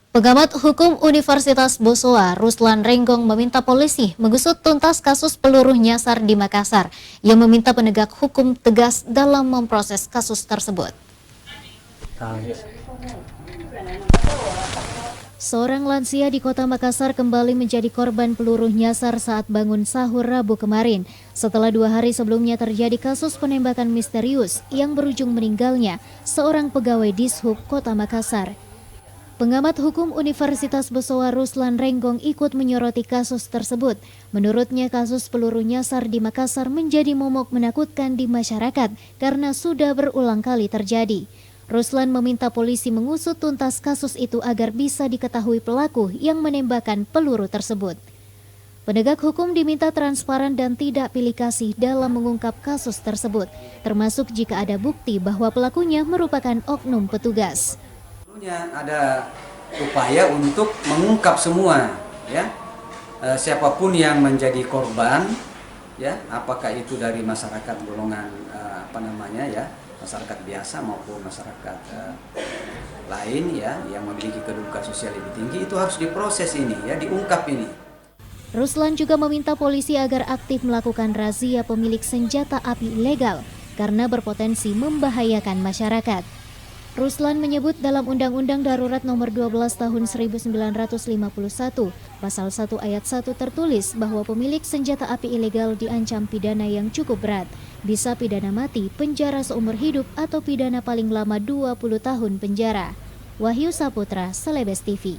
Pengamat Hukum Universitas Bosowa, Ruslan Renggong meminta polisi mengusut tuntas kasus peluru nyasar di Makassar. Ia meminta penegak hukum tegas dalam memproses kasus tersebut. Seorang lansia di kota Makassar kembali menjadi korban peluru nyasar saat bangun sahur Rabu kemarin. Setelah 2 hari sebelumnya terjadi kasus penembakan misterius yang berujung meninggalnya seorang pegawai Dishub Kota Makassar. Pengamat Hukum Universitas Bosowa Ruslan Renggong ikut menyoroti kasus tersebut. Menurutnya kasus peluru nyasar di Makassar menjadi momok menakutkan di masyarakat karena sudah berulang kali terjadi. Ruslan meminta polisi mengusut tuntas kasus itu agar bisa diketahui pelaku yang menembakkan peluru tersebut. Penegak hukum diminta transparan dan tidak pilih kasih dalam mengungkap kasus tersebut, termasuk jika ada bukti bahwa pelakunya merupakan oknum petugas. Ada upaya untuk mengungkap semua, ya, siapapun yang menjadi korban, ya, apakah itu dari masyarakat golongan masyarakat biasa maupun masyarakat lain, ya, yang memiliki kedudukan sosial lebih tinggi, itu harus diproses ini, ya, diungkap ini. Ruslan juga meminta polisi agar aktif melakukan razia pemilik senjata api ilegal karena berpotensi membahayakan masyarakat. Ruslan menyebut dalam Undang-Undang Darurat Nomor 12 Tahun 1951, Pasal 1 Ayat 1 tertulis bahwa pemilik senjata api ilegal diancam pidana yang cukup berat, bisa pidana mati, penjara seumur hidup, atau pidana paling lama 20 tahun penjara. Wahyu Saputra, Celebes TV.